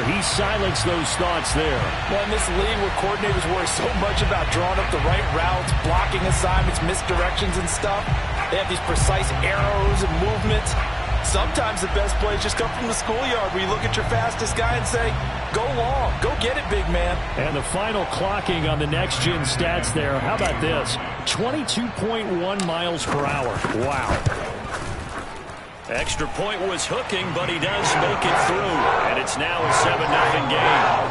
He silenced those thoughts there. Well, in this league where coordinators worry so much about drawing up the right routes, blocking assignments, misdirections and stuff, they have these precise arrows and movements. Sometimes the best plays just come from the schoolyard where you look at your fastest guy and say, go long, go get it, big man. And the final clocking on the next-gen stats there. How about this? 22.1 miles per hour. Wow. Extra point was hooking, but he does make it through. And it's now a 7-0 game.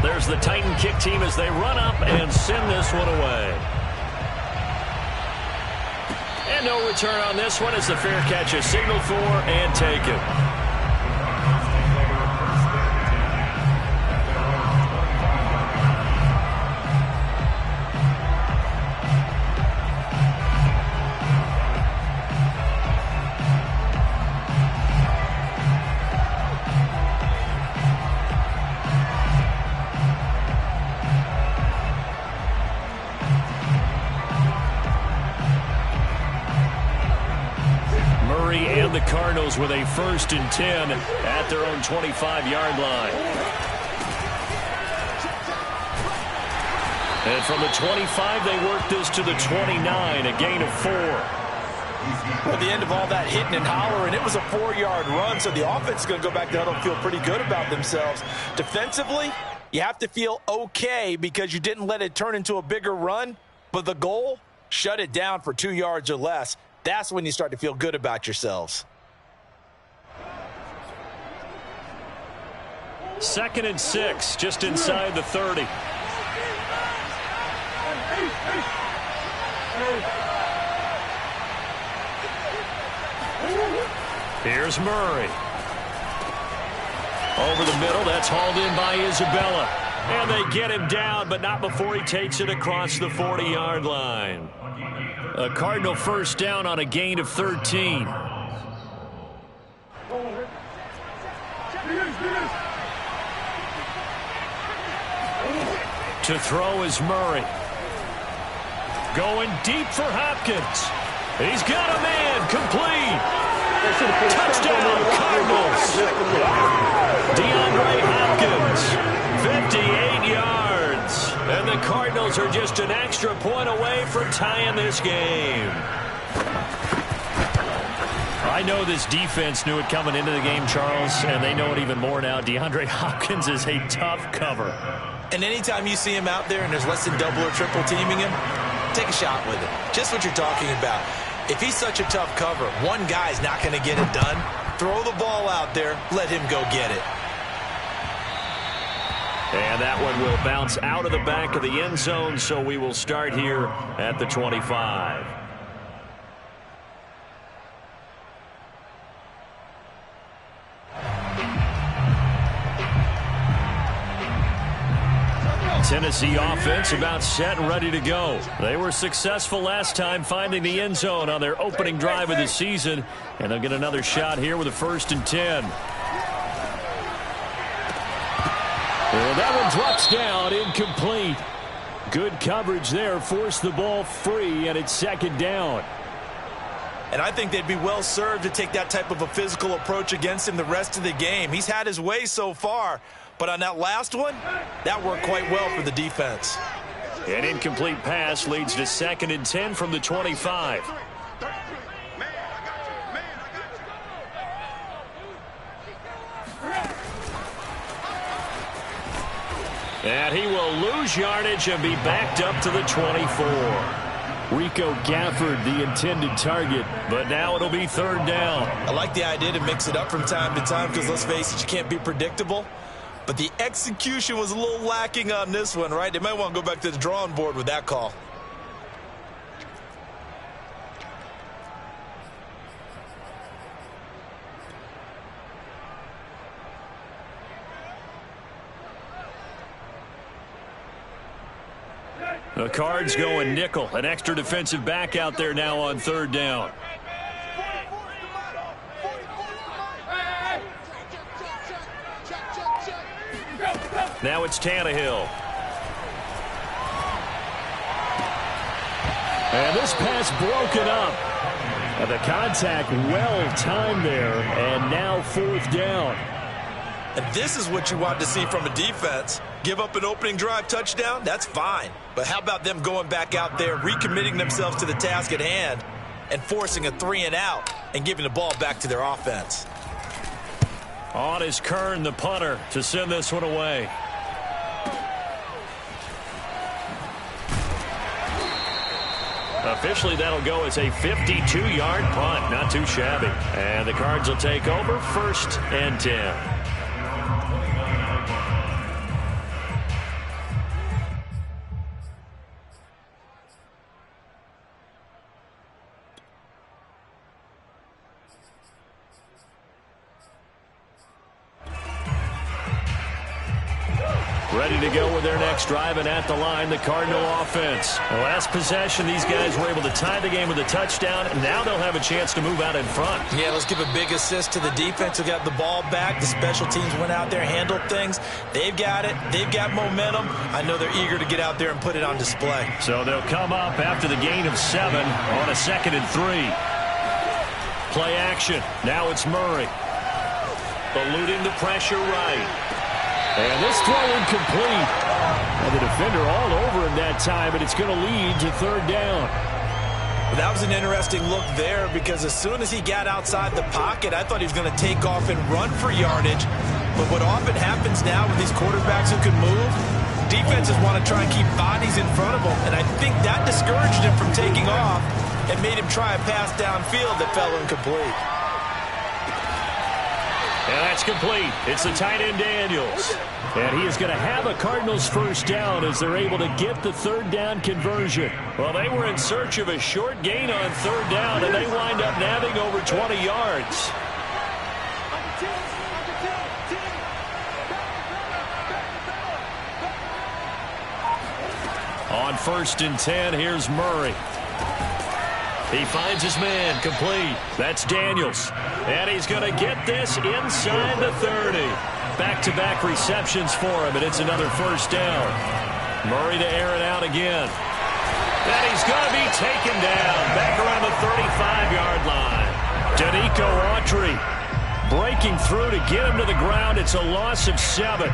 There's the Titan kick team as they run up and send this one away. And no return on this one as the fair catch is signaled for and taken. The Cardinals with a 1st and 10 at their own 25-yard line. And from the 25, they work this to the 29, a gain of 4. At the end of all that hitting and hollering, it was a 4-yard run, so the offense is going to go back to huddle and feel pretty good about themselves. Defensively, you have to feel okay because you didn't let it turn into a bigger run, but the goal, shut it down for 2 yards or less. That's when you start to feel good about yourselves. 2nd and 6, just inside the 30. Here's Murray. Over the middle, that's hauled in by Isabella. And they get him down, but not before he takes it across the 40-yard line. A Cardinal 1st down on a gain of 13. To throw is Murray. Going deep for Hopkins. He's got a man, complete. Touchdown, Cardinals. DeAndre Hopkins, 58 yards. And the Cardinals are just an extra point away from tying this game. I know this defense knew it coming into the game, Charles, and they know it even more now. DeAndre Hopkins is a tough cover. And anytime you see him out there and there's less than double or triple teaming him, take a shot with him. Just what you're talking about. If he's such a tough cover, one guy's not going to get it done. Throw the ball out there. Let him go get it. And that one will bounce out of the back of the end zone, so we will start here at the 25. Tennessee offense about set and ready to go. They were successful last time finding the end zone on their opening drive of the season, and they'll get another shot here with a 1st and 10. Well, that one drops down, incomplete. Good coverage there, forced the ball free, and it's 2nd down. And I think they'd be well served to take that type of a physical approach against him the rest of the game. He's had his way so far, but on that last one, that worked quite well for the defense. An incomplete pass leads to 2nd and 10 from the 25. And he will lose yardage and be backed up to the 24. Rico Gafford, the intended target, but now it'll be 3rd down. I like the idea to mix it up from time to time because, let's face it, you can't be predictable. But the execution was a little lacking on this one, right? They might want to go back to the drawing board with that call. The Cards going nickel. An extra defensive back out there now on 3rd down. Now it's Tannehill. And this pass broken up. And the contact well timed there, and now 4th down. And this is what you want to see from a defense. Give up an opening drive touchdown, that's fine. But how about them going back out there, recommitting themselves to the task at hand, and forcing a 3-and-out and giving the ball back to their offense. On is Kern, the punter, to send this one away. Officially, that'll go as a 52-yard punt. Not too shabby. And the Cards will take over 1st and 10. Ready to go with their next drive, and at the line, the Cardinal offense. The last possession, these guys were able to tie the game with a touchdown, and now they'll have a chance to move out in front. Yeah, let's give a big assist to the defense who got the ball back. The special teams went out there, handled things. They've got it. They've got momentum. I know they're eager to get out there and put it on display. So they'll come up after the gain of 7 on a 2nd and 3. Play action. Now it's Murray. Eluding the pressure right. And this throw incomplete. And the defender all over him that time, and it's going to lead to 3rd down. Well, that was an interesting look there, because as soon as he got outside the pocket, I thought he was going to take off and run for yardage. But what often happens now with these quarterbacks who can move, defenses want to try and keep bodies in front of them. And I think that discouraged him from taking off and made him try a pass downfield that fell incomplete. And that's complete. It's the tight end Daniels. And he is going to have a Cardinals 1st down as they're able to get the 3rd down conversion. Well, they were in search of a short gain on 3rd down, and they wind up nabbing over 20 yards. On 1st and 10, here's Murray. He finds his man, complete. That's Daniels. And he's going to get this inside the 30. Back-to-back receptions for him, and it's another 1st down. Murray to air it out again. And he's going to be taken down back around the 35-yard line. Danico Autry breaking through to get him to the ground. It's a loss of 7.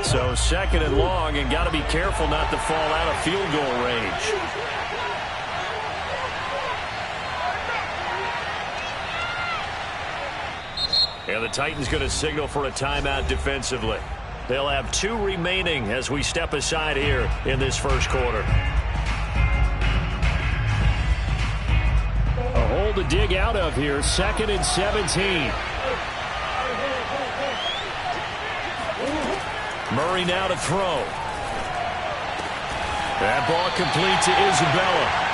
So 2nd and long, and got to be careful not to fall out of field goal range. And the Titans going to signal for a timeout defensively. They'll have 2 remaining as we step aside here in this 1st quarter. A hole to dig out of here, 2nd and 17. Murray now to throw. That ball complete to Isabella.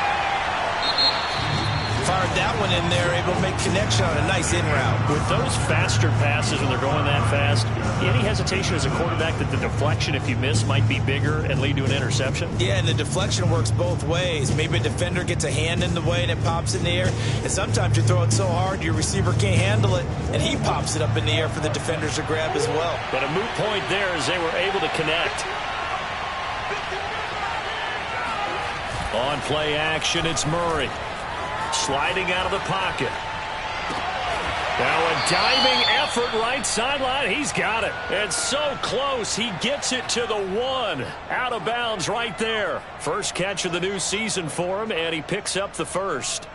Fired that one in there, able to make connection on a nice in route. With those faster passes when they're going that fast, any hesitation as a quarterback that the deflection, if you miss, might be bigger and lead to an interception? Yeah, and the deflection works both ways. Maybe a defender gets a hand in the way and it pops in the air. And sometimes you throw it so hard your receiver can't handle it, and he pops it up in the air for the defenders to grab as well. But a moot point there as they were able to connect. On play action, it's Murray. Sliding out of the pocket. Now a diving effort right sideline. He's got it. And so close. He gets it to the 1. Out of bounds right there. First catch of the new season for him, and he picks up the 1st.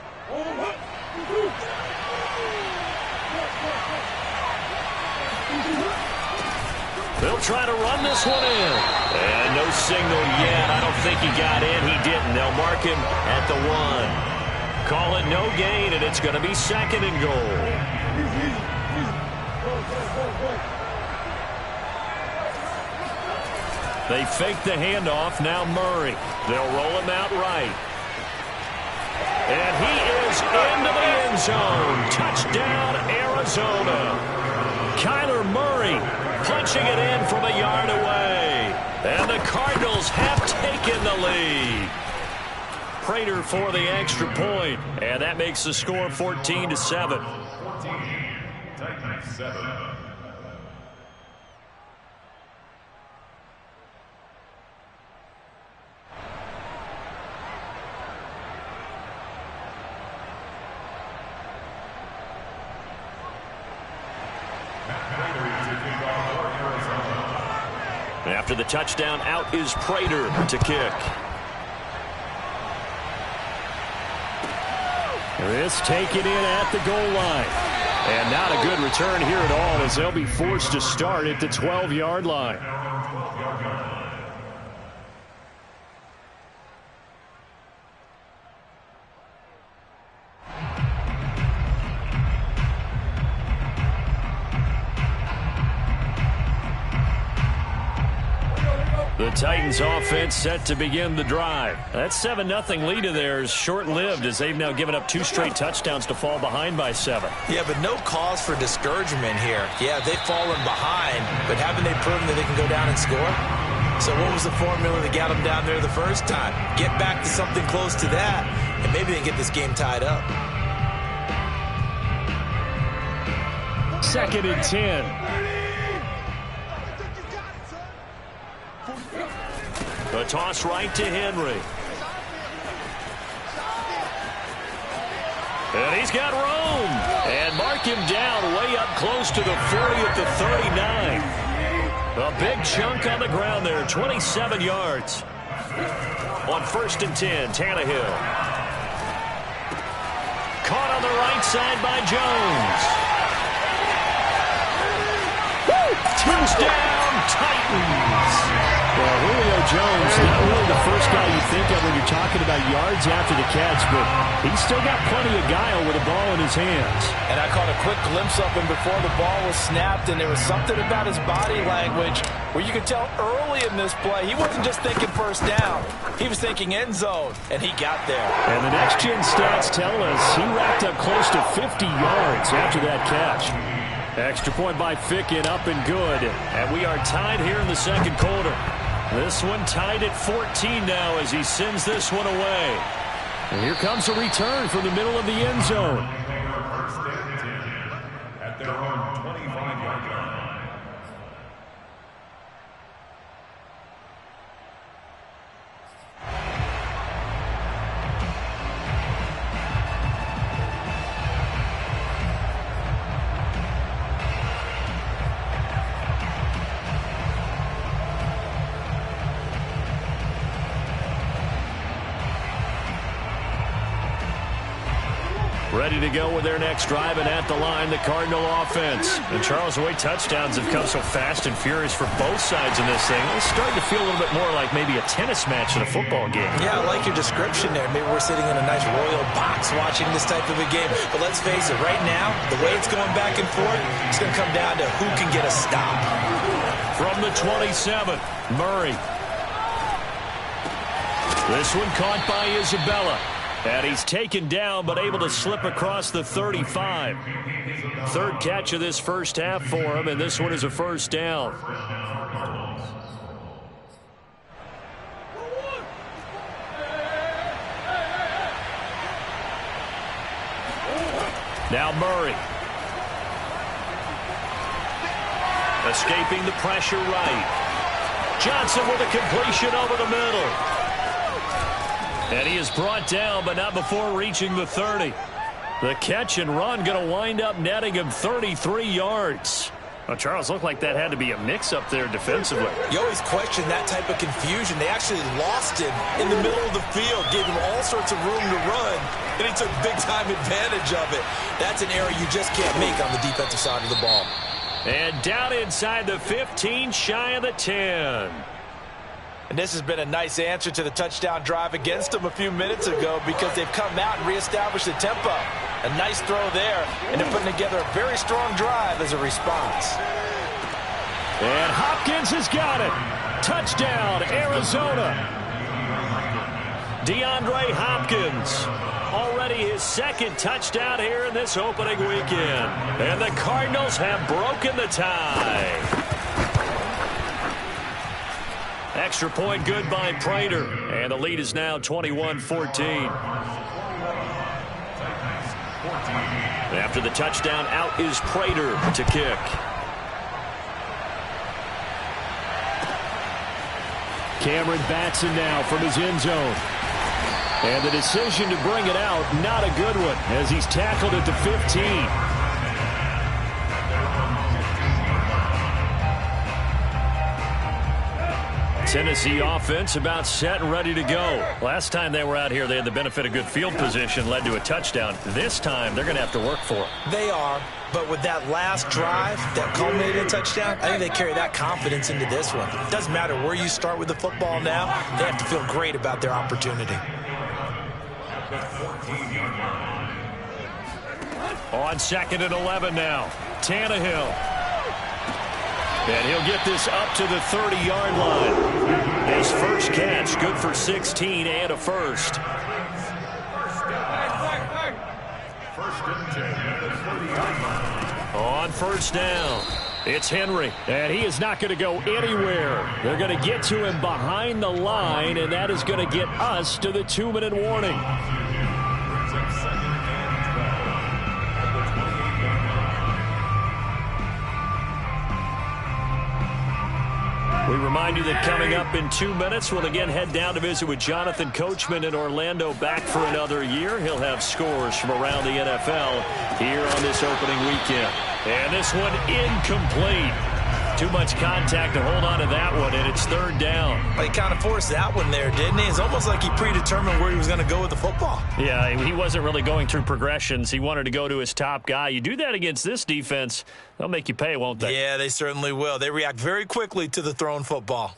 They'll try to run this one in. And no signal yet. I don't think he got in. He didn't. They'll mark him at the 1. Call it no gain, and it's going to be 2nd and goal. They fake the handoff. Now Murray. They'll roll him out right. And he is into the end zone. Touchdown, Arizona. Kyler Murray punching it in from a yard away. And the Cardinals have taken the lead. Prater for the extra point, and that makes the score 14-7. After the touchdown, out is Prater to kick. This taken in at the goal line. And not a good return here at all as they'll be forced to start at the 12-yard line. The Titans offense set to begin the drive. That 7-0 lead of theirs short-lived as they've now given up 2 straight touchdowns to fall behind by 7. Yeah, but no cause for discouragement here. Yeah, they've fallen behind, but haven't they proven that they can go down and score? So what was the formula that got them down there the first time? Get back to something close to that, and maybe they get this game tied up. 2nd and 10. The toss right to Henry. And he's got room. And mark him down way up close to the 40 at the 39. A big chunk on the ground there, 27 yards. On 1st and 10, Tannehill. Caught on the right side by Jones. Touchdown, Titans. Well, Julio Jones, not really the first guy you think of when you're talking about yards after the catch, but he's still got plenty of guile with a ball in his hands. And I caught a quick glimpse of him before the ball was snapped, and there was something about his body language where you could tell early in this play he wasn't just thinking first down. He was thinking end zone, and he got there. And the next-gen stats tell us he racked up close to 50 yards after that catch. Extra point by Ficken, up and good. And we are tied here in the second quarter. This one tied at 14 now as he sends this one away. And here comes a return from the middle of the end zone. At their own 25-yard line. Ready to go with their next drive, and at the line, the Cardinal offense. And Charles, the way touchdowns have come so fast and furious for both sides in this thing, it's starting to feel a little bit more like maybe a tennis match in a football game. Yeah, I like your description there. Maybe we're sitting in a nice royal box watching this type of a game. But let's face it, right now, the way it's going back and forth, it's going to come down to who can get a stop. From the 27, Murray. This one caught by Isabella. And he's taken down, but able to slip across the 35. 3rd catch of this first half for him, and this one is a first down. Now Murray. Escaping the pressure right. Johnson with a completion over the middle. And he is brought down, but not before reaching the 30. The catch and run going to wind up netting him 33 yards. Well, Charles, looked like that had to be a mix-up there defensively. You always question that type of confusion. They actually lost him in the middle of the field, gave him all sorts of room to run, and he took big-time advantage of it. That's an error you just can't make on the defensive side of the ball. And down inside the 15, shy of the 10. And this has been a nice answer to the touchdown drive against them a few minutes ago because they've come out and reestablished the tempo. A nice throw there, and they're putting together a very strong drive as a response. And Hopkins has got it. Touchdown, Arizona. DeAndre Hopkins. Already his 2nd touchdown here in this opening weekend. And the Cardinals have broken the tie. Extra point good by Prater. And the lead is now 21-14. After the touchdown, out is Prater to kick. Cameron Batson now from his end zone. And the decision to bring it out, not a good one, as he's tackled at the 15. Tennessee offense about set and ready to go. Last time they were out here, they had the benefit of good field position, led to a touchdown. This time, they're going to have to work for it. They are, but with that last drive that culminated in a touchdown, I think they carry that confidence into this one. It doesn't matter where you start with the football now. They have to feel great about their opportunity. On 2nd and 11 now, Tannehill. And he'll get this up to the 30-yard line. His first catch, good for 16 and a first. On first down, it's Henry. And he is not going to go anywhere. They're going to get to him behind the line, and that is going to get us to the 2-minute warning. We remind you that coming up in 2 minutes, we'll again head down to visit with Jonathan Coachman in Orlando, back for another year. He'll have scores from around the NFL here on this opening weekend. And this one incomplete. Too much contact to hold on to that one, and it's 3rd down. He kind of forced that one there, didn't he? It's almost like he predetermined where he was going to go with the football. Yeah, he wasn't really going through progressions. He wanted to go to his top guy. You do that against this defense, they'll make you pay, won't they? Yeah, they certainly will. They react very quickly to the thrown football.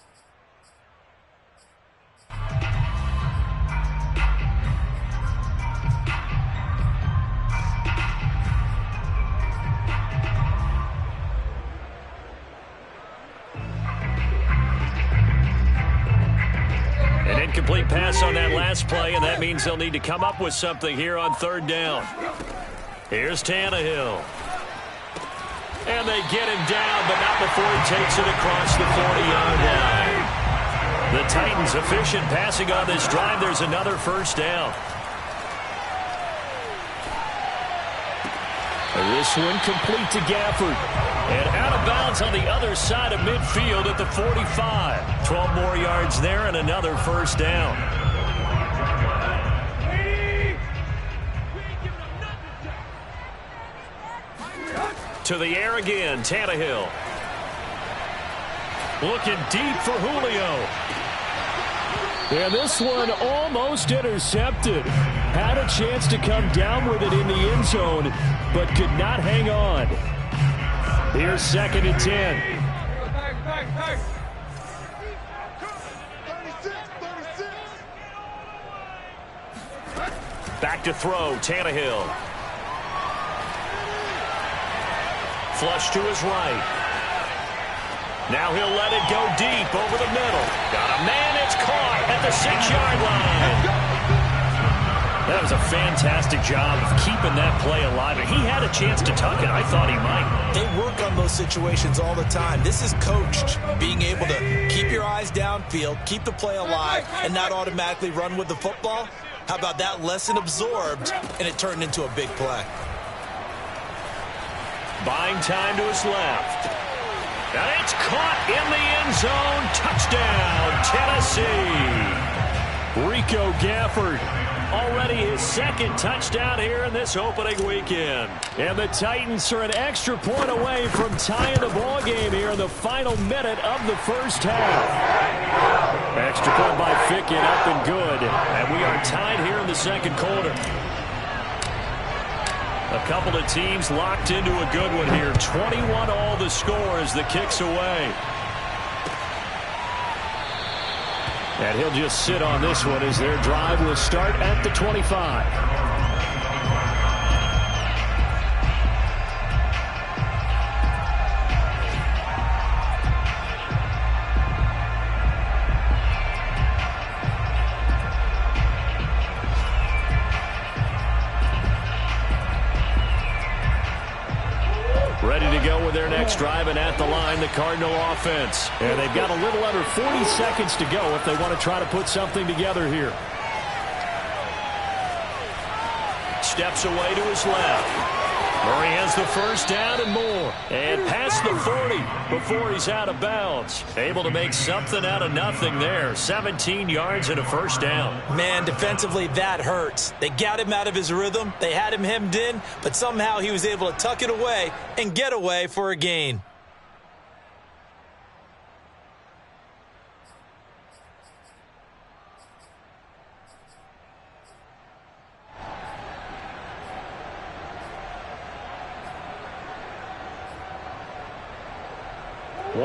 An incomplete pass on that last play, and that means they'll need to come up with something here on 3rd down. Here's Tannehill. And they get him down, but not before he takes it across the 40-yard line. The Titans efficient passing on this drive. There's another first down. And this one complete to Gafford. And out of bounds on the other side of midfield at the 45. 12 more yards there and another first down. To the air again, Tannehill. Looking deep for Julio. And this one almost intercepted. Had a chance to come down with it in the end zone, but could not hang on. Here's 2nd and 10. Back to throw, Tannehill. Flush to his right. Now he'll let it go deep over the middle. Got a man, it's caught at the 6-yard line. That was a fantastic job of keeping that play alive. And he had a chance to tuck it. I thought he might. They work on those situations all the time. This is coached, being able to keep your eyes downfield, keep the play alive, and not automatically run with the football. How about that lesson absorbed, and it turned into a big play. Buying time to his left. And it's caught in the end zone. Touchdown, Tennessee. Rico Gafford. Already his 2nd touchdown here in this opening weekend. And the Titans are an extra point away from tying the ball game here in the final minute of the first half. Extra point by Fickett, up and good. And we are tied here in the 2nd quarter. A couple of teams locked into a good one here. 21 all the score as the kick's away. And he'll just sit on this one as their drive will start at the 25. Ready to go with their next drive, and at the line, the Cardinal offense. And they've got a little under 40 seconds to go if they want to try to put something together here. Steps away to his left. Murray has the first down and more. And past the 40 before he's out of bounds. Able to make something out of nothing there. 17 yards and a first down. Man, defensively, that hurts. They got him out of his rhythm. They had him hemmed in, but somehow he was able to tuck it away and get away for a gain.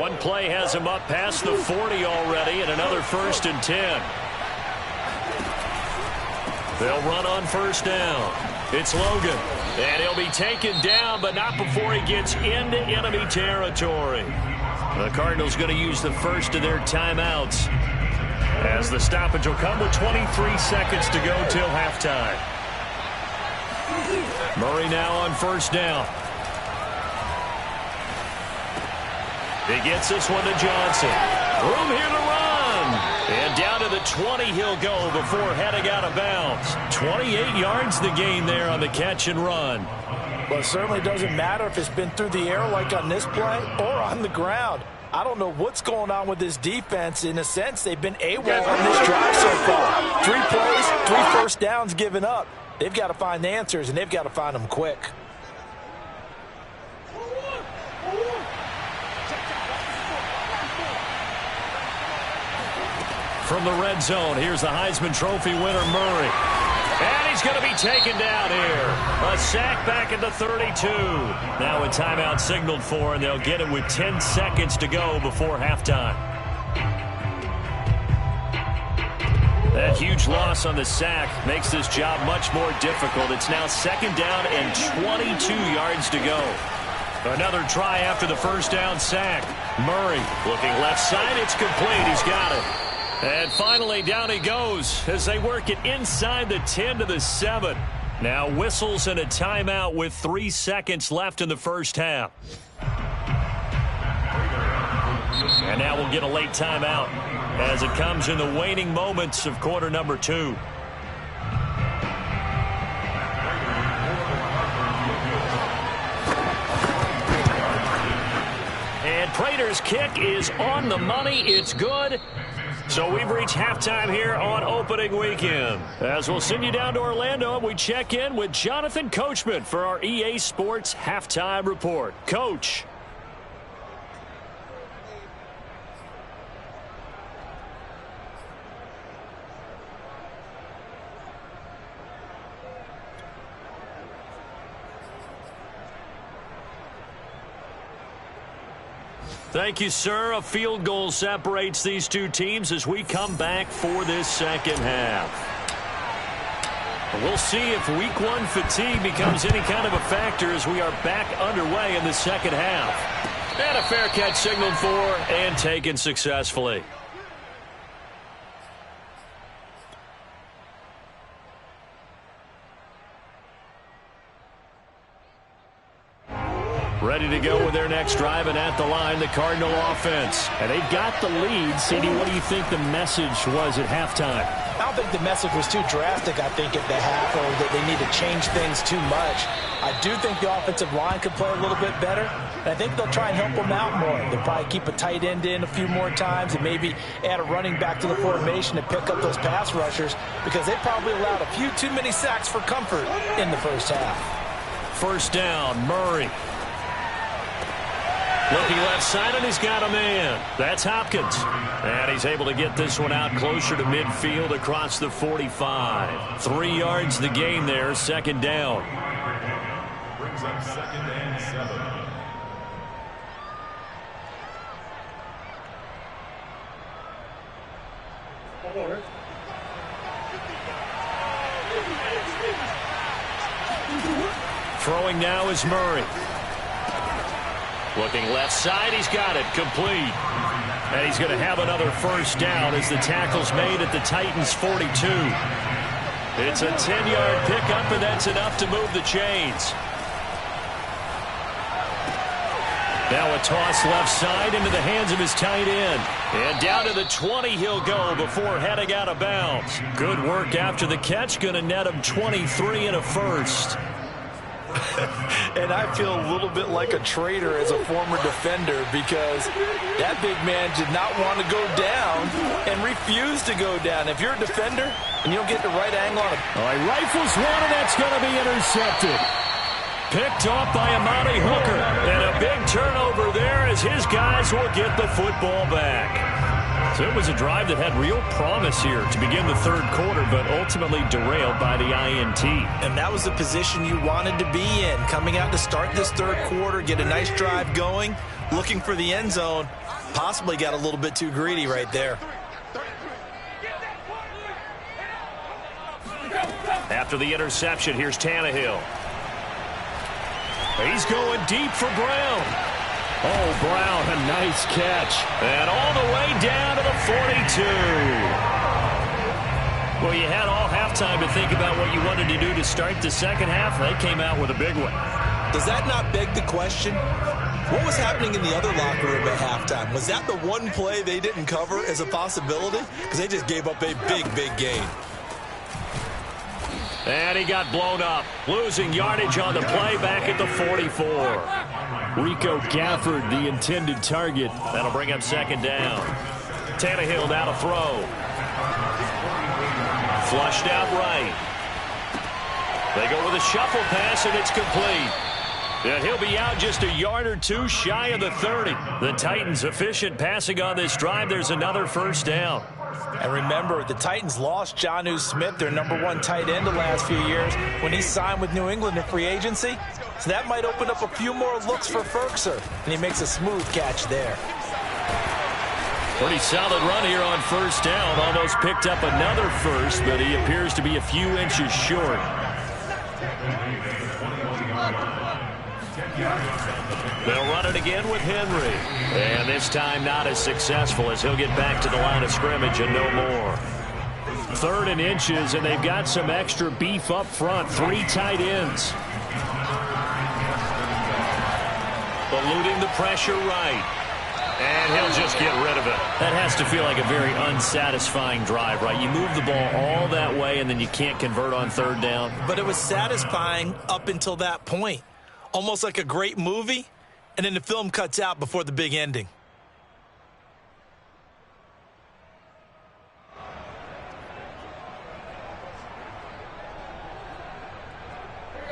One play has him up past the 40 already, and another 1st and 10. They'll run on 1st down. It's Logan. And he'll be taken down, but not before he gets into enemy territory. The Cardinals going to use the first of their timeouts, as the stoppage will come with 23 seconds to go till halftime. Murray now on 1st down. He gets this one to Johnson. Room here to run. And down to the 20 he'll go before heading out of bounds. 28 yards the gain there on the catch and run. Well, it certainly doesn't matter if it's been through the air like on this play or on the ground. I don't know what's going on with this defense. In a sense, they've been AWOL on this drive so far. 3 plays, 3 first downs given up. They've got to find the answers, and they've got to find them quick. From the red zone, here's the Heisman Trophy winner, Murray. And he's going to be taken down here. A sack back at the 32. Now a timeout signaled for, and they'll get it with 10 seconds to go before halftime. That huge loss on the sack makes this job much more difficult. It's now 2nd down and 22 yards to go. Another try after the 1st down sack. Murray looking left side. It's complete. He's got it. And finally, down he goes as they work it inside the 10 to the 7. Now whistles and a timeout with 3 seconds left in the first half. And now we'll get a late timeout as it comes in the waning moments of quarter number 2. And Prater's kick is on the money. It's good. So we've reached halftime here on opening weekend. As we'll send you down to Orlando, we check in with Jonathan Coachman for our EA Sports Halftime Report. Coach. Thank you, sir. A field goal separates these two teams as we come back for this second half. We'll see if week 1 fatigue becomes any kind of a factor as we are back underway in the second half. And a fair catch signaled for and taken successfully. Ready to go with their next drive, and at the line, the Cardinal offense. And they've got the lead. CD, what do you think the message was at halftime? I don't think the message was too drastic, I think, at the half, or that they need to change things too much. I do think the offensive line could play a little bit better, and I think they'll try and help them out more. They'll probably keep a tight end in a few more times and maybe add a running back to the formation to pick up those pass rushers, because they probably allowed a few too many sacks for comfort in the first half. 1st down, Murray. Looking left side, and he's got a man. That's Hopkins. And he's able to get this one out closer to midfield across the 45. 3 yards the gain there, 2nd down. Brings up 2nd and 7. Throwing now is Murray. Looking left side, he's got it, complete. And he's going to have another 1st down as the tackle's made at the Titans' 42. It's a 10-yard pickup, and that's enough to move the chains. Now a toss left side into the hands of his tight end. And down to the 20 he'll go before heading out of bounds. Good work after the catch, going to net him 23 and a 1st. And I feel a little bit like a traitor as a former defender, because that big man did not want to go down and refused to go down. If you're a defender and you don't get the right angle on it. All right, rifles one, and that's going to be intercepted. Picked off by Amani Hooker. And a big turnover there as his guys will get the football back. So it was a drive that had real promise here to begin the 3rd quarter, but ultimately derailed by the INT. And that was the position you wanted to be in. Coming out to start this 3rd quarter, get a nice drive going, looking for the end zone. Possibly got a little bit too greedy right there. After the interception, here's Tannehill. He's going deep for Brown. Oh, Brown, a nice catch. And all the way down to the 42. Well, you had all halftime to think about what you wanted to do to start the second half. They came out with a big one. Does that not beg the question? What was happening in the other locker room at halftime? Was that the one play they didn't cover as a possibility? Because they just gave up a big gain. And he got blown up, losing yardage on the play back at the 44. Rico Gafford, the intended target. That'll bring up second down. Tannehill now to throw. Flushed out right. They go with a shuffle pass, and it's complete. And he'll be out just a yard or two shy of the 30. The Titans efficient passing on this drive. There's another first down. And remember, the Titans lost Jonnu Smith, their #1 tight end the last few years, when he signed with New England in free agency. So that might open up a few more looks for Ferkser. And he makes a smooth catch there. Pretty solid run here on first down. Almost picked up another first, but he appears to be a few inches short. They'll run it again with Henry. And this time not as successful as he'll get back to the line of scrimmage and no more. 3rd and inches, and they've got some extra beef up front. 3 tight ends. Eluding the pressure right. And he'll just get rid of it. That has to feel like a very unsatisfying drive, right? You move the ball all that way, and then you can't convert on 3rd down. But it was satisfying up until that point. Almost like a great movie, and then the film cuts out before the big ending.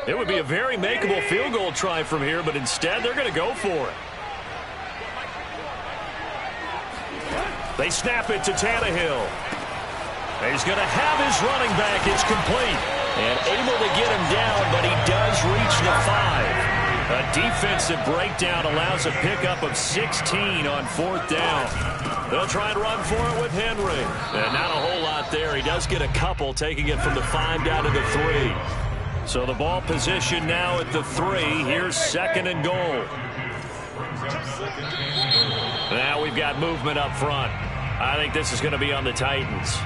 It would be a very makeable field goal try from here, but instead they're going to go for it. They snap it to Tannehill. He's going to have his running back. It's complete. And able to get him down, but he does reach the 5. A defensive breakdown allows a pickup of 16 on 4th down. They'll try and run for it with Henry. And not a whole lot there. He does get a couple, taking it from the 5 down to the 3. So the ball position now at the 3. Here's 2nd and goal. Now we've got movement up front. I think this is going to be on the Titans.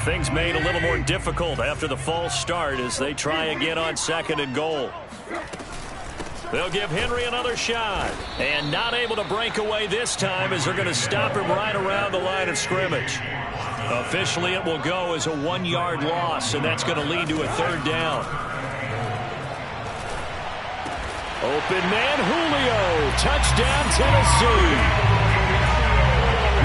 Things made a little more difficult after the false start as they try again on 2nd and goal. They'll give Henry another shot. And not able to break away this time as they're going to stop him right around the line of scrimmage. Officially, it will go as a 1-yard loss, and that's going to lead to a 3rd down. Open man Julio. Touchdown, Tennessee.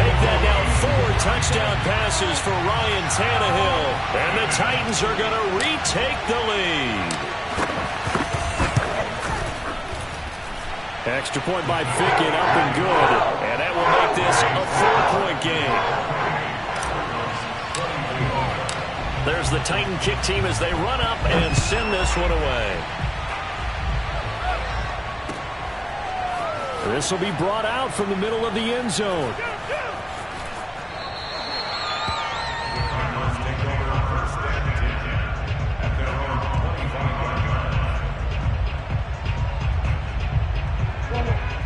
Make that now 4 touchdown passes for Ryan Tannehill. And the Titans are going to retake the lead. Extra point by Fickett, up and good. And that will make this a 4-point game. There's the Titan kick team as they run up and send this one away. This will be brought out from the middle of the end zone.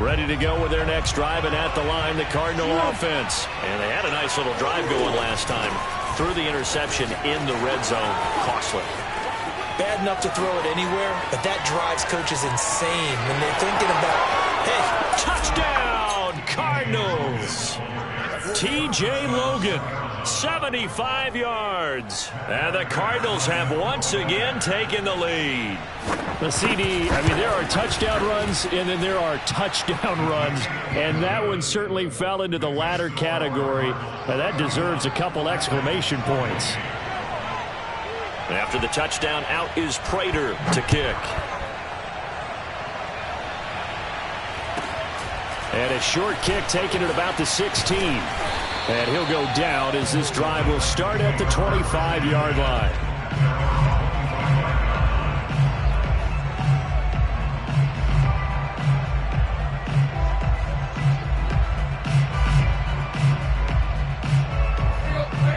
Ready to go with their next drive, and at the line, the Cardinal offense. And they had a nice little drive going last time. Threw the interception in the red zone. Costly. Bad enough to throw it anywhere, but that drives coaches insane when they're thinking about, hey, touchdown, Cardinals. T.J. Logan, 75 yards. And the Cardinals have once again taken the lead. The CD, I mean, there are touchdown runs, and then there are touchdown runs, and that one certainly fell into the latter category. Now, that deserves a couple exclamation points. After the touchdown, out is Prater to kick. And a short kick taken at about the 16. And he'll go down as this drive will start at the 25-yard line.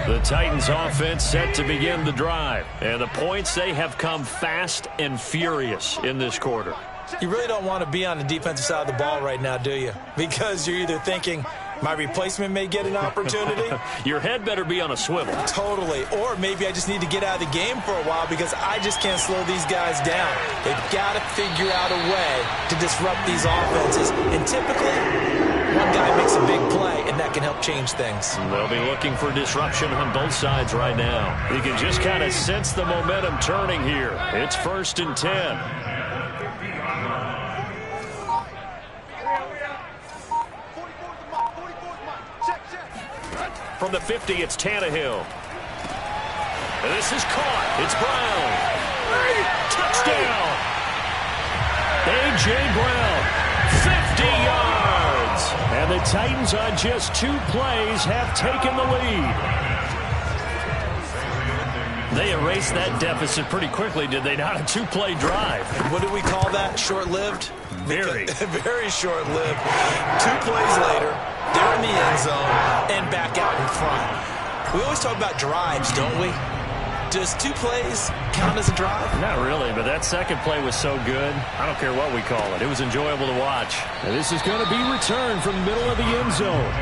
The Titans offense set to begin the drive. And the points, they have come fast and furious in this quarter. You really don't want to be on the defensive side of the ball right now, do you? Because you're either thinking, my replacement may get an opportunity. Your head better be on a swivel. Totally. Or maybe I just need to get out of the game for a while because I just can't slow these guys down. They've got to figure out a way to disrupt these offenses. And typically, one guy makes a big play, and that can help change things. They'll be looking for disruption on both sides right now. You can just kind of sense the momentum turning here. It's 1st and 10. From the 50, it's Tannehill. And this is caught. It's Brown. Touchdown. A.J. Brown, 50 yards. And the Titans on just 2 plays have taken the lead. They erased that deficit pretty quickly, did they not? A 2-play drive. What do we call that? Short-lived? Very. Very short-lived. 2 plays later, they're in the end zone and back out in front. We always talk about drives, don't we? Does 2 plays count as a drive? Not really, but that second play was so good. I don't care what we call it. It was enjoyable to watch. And this is going to be returned from the middle of the end zone.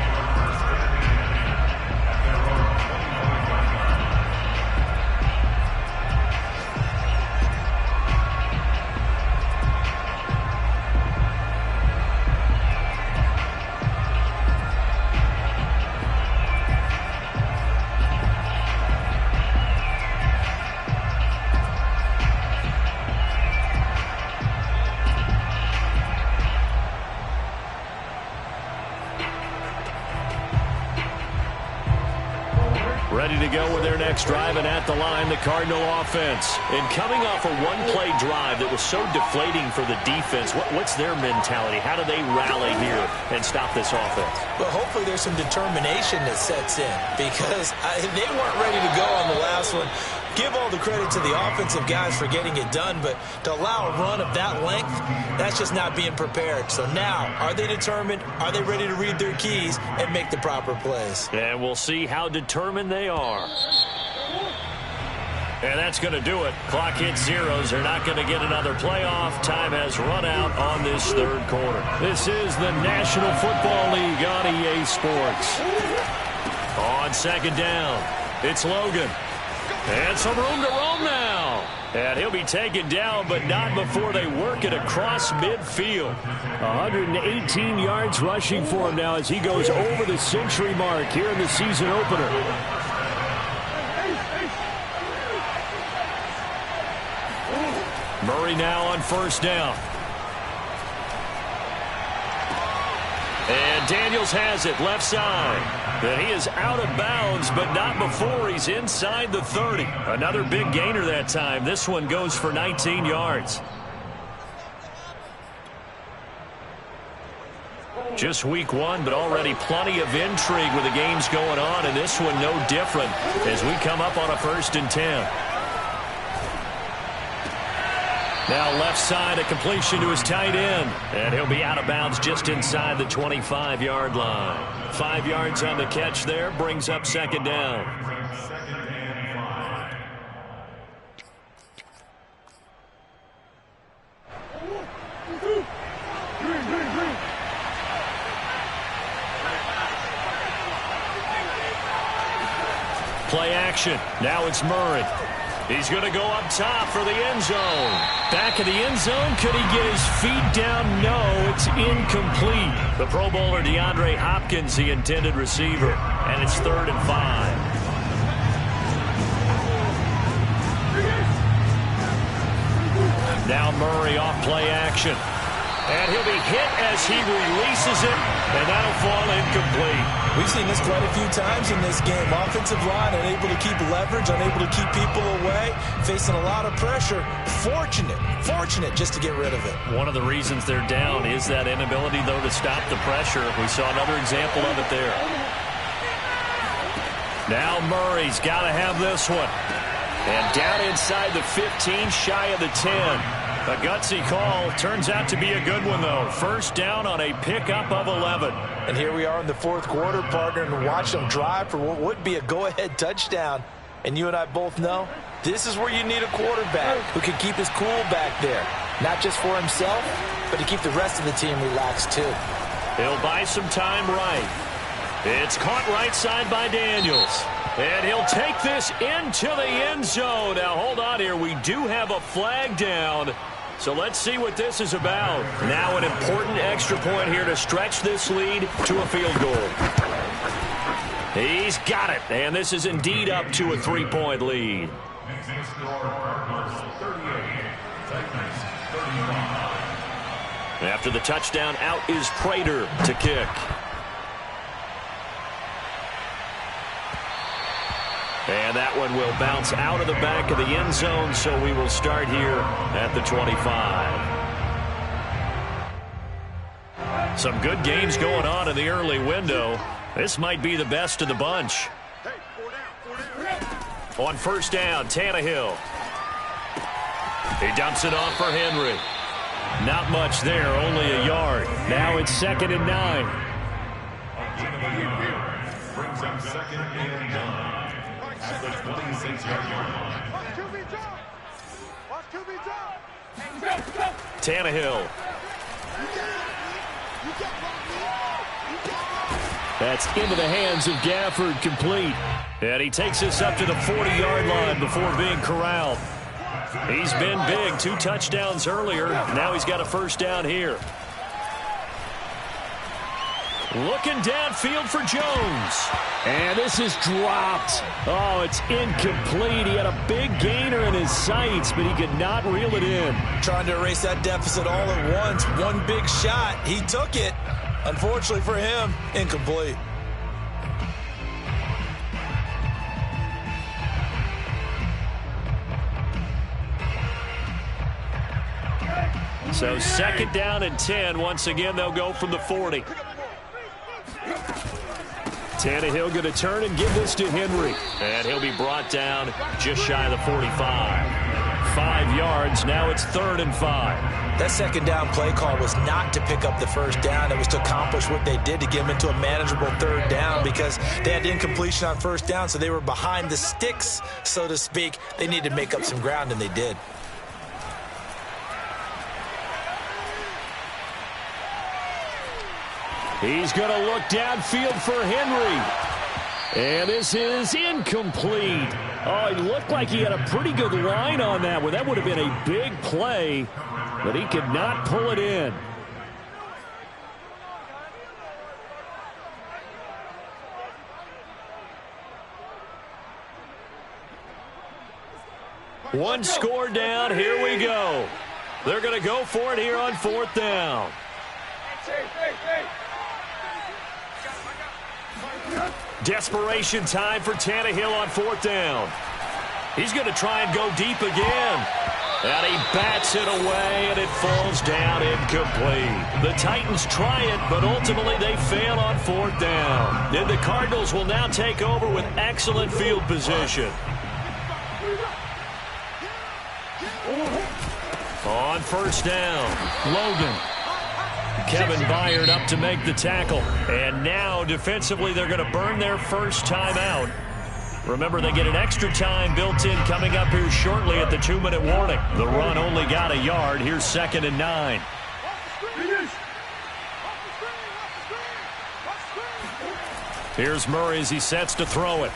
Ready to go with their next drive, and at the line, the Cardinal offense. And coming off a 1-play drive that was so deflating for the defense, what's their mentality? How do they rally here and stop this offense? Well, hopefully there's some determination that sets in because they weren't ready to go on the last one. Give all the credit to the offensive guys for getting it done, but to allow a run of that length, that's just not being prepared. So now, are they determined? Are they ready to read their keys and make the proper plays? And we'll see how determined they are. And that's going to do it. Clock hits zeros. They're not going to get another playoff. Time has run out on this 3rd quarter. This is the National Football League on EA Sports. On 2nd down, it's Logan. And some room to roam now. And he'll be taken down, but not before they work it across midfield. 118 yards rushing for him now as he goes over the century mark here in the season opener. Murray now on 1st down. And Daniels has it, left side. And he is out of bounds, but not before he's inside the 30. Another big gainer that time. This one goes for 19 yards. Just week 1, but already plenty of intrigue with the games going on, and this one no different as we come up on a 1st and 10. Now left side, a completion to his tight end. And he'll be out of bounds just inside the 25-yard line. 5 yards on the catch there, brings up 2nd down. Play action. Now it's Murray. He's going to go up top for the end zone. Back of the end zone. Could he get his feet down? No, it's incomplete. The Pro Bowler DeAndre Hopkins, the intended receiver. And it's 3rd and 5. Now Murray off play action. And he'll be hit as he releases it, and that'll fall incomplete. We've seen this quite a few times in this game. Offensive line unable to keep leverage, unable to keep people away, facing a lot of pressure. Fortunate just to get rid of it. One of the reasons they're down is that inability, though, to stop the pressure. We saw another example of it there. Now Murray's got to have this one. And down inside the 15, shy of the 10. A gutsy call. Turns out to be a good one, though. First down on a pickup of 11. And here we are in the fourth quarter, partner, and watch them drive for what would be a go-ahead touchdown. And you and I both know this is where you need a quarterback who can keep his cool back there. Not just for himself, but to keep the rest of the team relaxed, too. He'll buy some time right. It's caught right side by Daniels. And he'll take this into the end zone. Now, hold on here. We do have a flag down. So let's see what this is about. Now an important extra point here to stretch this lead to a field goal. He's got it. And this is indeed up to a 3-point lead. After the touchdown, out is Prater to kick. And that one will bounce out of the back of the end zone, so we will start here at the 25. Some good games going on in the early window. This might be the best of the bunch. On first down, Tannehill. He dumps it off for Henry. Not much there, only a yard. Now it's 2nd and 9. Brings up 2nd and 9. At the 26-yard line. Tannehill. That's into the hands of Gafford, complete. And he takes us up to the 40-yard line before being corralled. He's been big. 2 touchdowns earlier. Now he's got a first down here. Looking downfield for Jones. And this is dropped. Oh, it's incomplete. He had a big gainer in his sights, but he could not reel it in. Trying to erase that deficit all at once. One big shot. He took it. Unfortunately for him, incomplete. So 2nd down and 10. Once again, they'll go from the 40. Tannehill going to turn and give this to Henry. And he'll be brought down just shy of the 45. 5 yards. Now it's 3rd and 5. That second down play call was not to pick up the first down. It was to accomplish what they did to get them into a manageable 3rd down because they had incompletion on first down, so they were behind the sticks, so to speak. They needed to make up some ground, and they did. He's going to look downfield for Henry. And this is incomplete. Oh, it looked like he had a pretty good line on that one. That would have been a big play, but he could not pull it in. One score down. Here we go. They're going to go for it here on 4th down. Desperation time for Tannehill on 4th down. He's going to try and go deep again. And he bats it away, and it falls down incomplete. The Titans try it, but ultimately they fail on 4th down. And the Cardinals will now take over with excellent field position. On first down, Logan. Kevin Byard up to make the tackle. And now, defensively, they're going to burn their first time out. Remember, they get an extra time built in coming up here shortly at the 2-minute warning. The run only got a yard. Here's 2nd and 9. Here's Murray as he sets to throw it.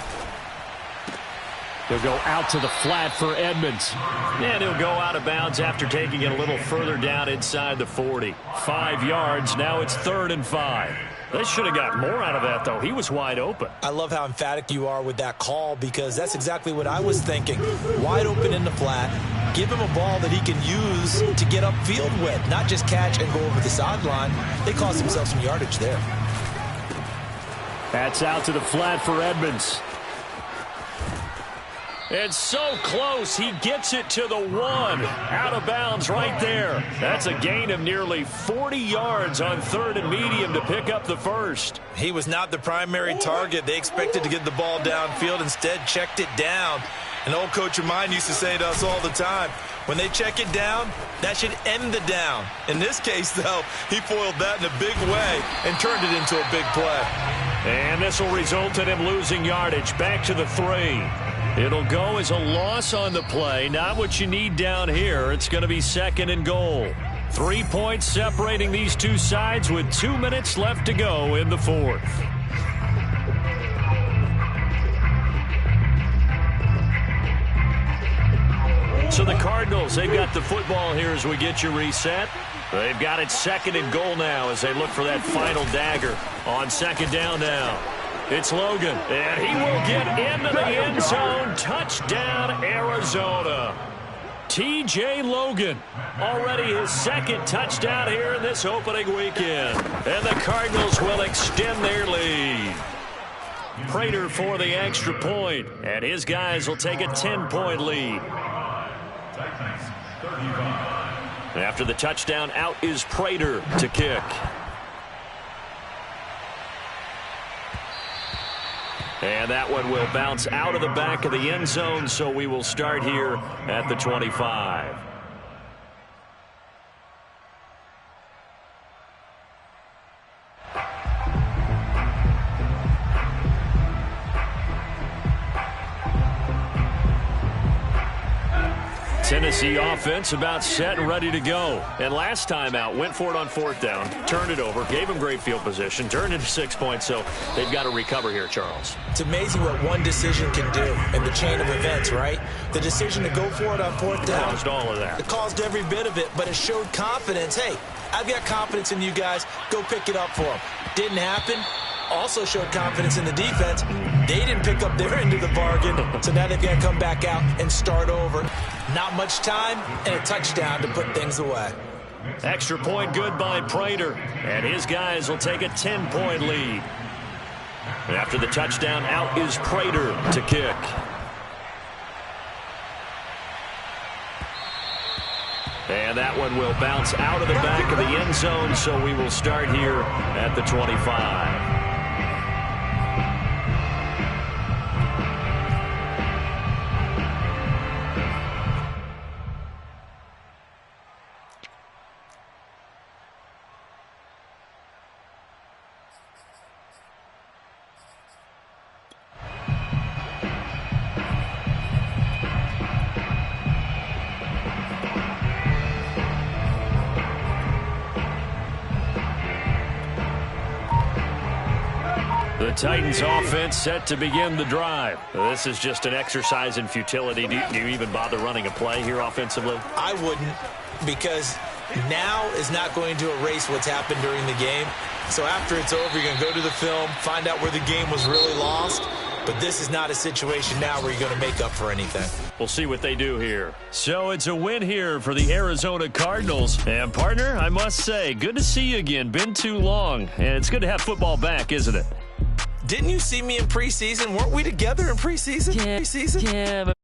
He'll go out to the flat for Edmonds. And he'll go out of bounds after taking it a little further down inside the 40. 5 yards. Now it's 3rd and 5. They should have got more out of that, though. He was wide open. I love how emphatic you are with that call because that's exactly what I was thinking. Wide open in the flat. Give him a ball that he can use to get upfield with, not just catch and go over the sideline. They cost themselves some yardage there. That's out to the flat for Edmonds. It's so close. He gets it to the 1. Out of bounds right there. That's a gain of nearly 40 yards on 3rd and medium to pick up the first. He was not the primary target. They expected to get the ball downfield. Instead, checked it down. An old coach of mine used to say to us all the time, when they check it down, that should end the down. In this case, though, he foiled that in a big way and turned it into a big play. And this will result in him losing yardage. Back to the 3. It'll go as a loss on the play. Not what you need down here. It's going to be 2nd and goal. 3 points separating these two sides with 2 minutes left to go in the 4th. So the Cardinals, they've got the football here as we get you reset. They've got it 2nd and goal now as they look for that final dagger on 2nd down now. It's Logan, and he will get into the end zone. Touchdown, Arizona. T.J. Logan, already his 2nd touchdown here in this opening weekend. And the Cardinals will extend their lead. Prater for the extra point, and his guys will take a 10-point lead. After the touchdown, out is Prater to kick. And that one will bounce out of the back of the end zone, so we will start here at the 25. Tennessee offense about set and ready to go. And last time out, went for it on 4th down, turned it over, gave them great field position, turned it to 6 points, so they've got to recover here, Charles. It's amazing what one decision can do in the chain of events, right? The decision to go for it on 4th down. Caused all of that. It caused every bit of it, but it showed confidence. Hey, I've got confidence in you guys. Go pick it up for them. Didn't happen. Also showed confidence in the defense. They didn't pick up their end of the bargain, so now they've got to come back out and start over. Not much time and a touchdown to put things away. Extra point good by Prater, and his guys will take a 10-point lead. And after the touchdown, out is Prater to kick. And that one will bounce out of the back of the end zone, so we will start here at the 25. The Titans offense set to begin the drive. This is just an exercise in futility. Do you even bother running a play here offensively? I wouldn't, because now is not going to erase what's happened during the game. So after it's over, you're going to go to the film, find out where the game was really lost. But this is not a situation now where you're going to make up for anything. We'll see what they do here. So it's a win here for the Arizona Cardinals. And, partner, I must say, good to see you again. Been too long. And it's good to have football back, isn't it? Didn't you see me in preseason? Weren't we together in preseason? Yeah, but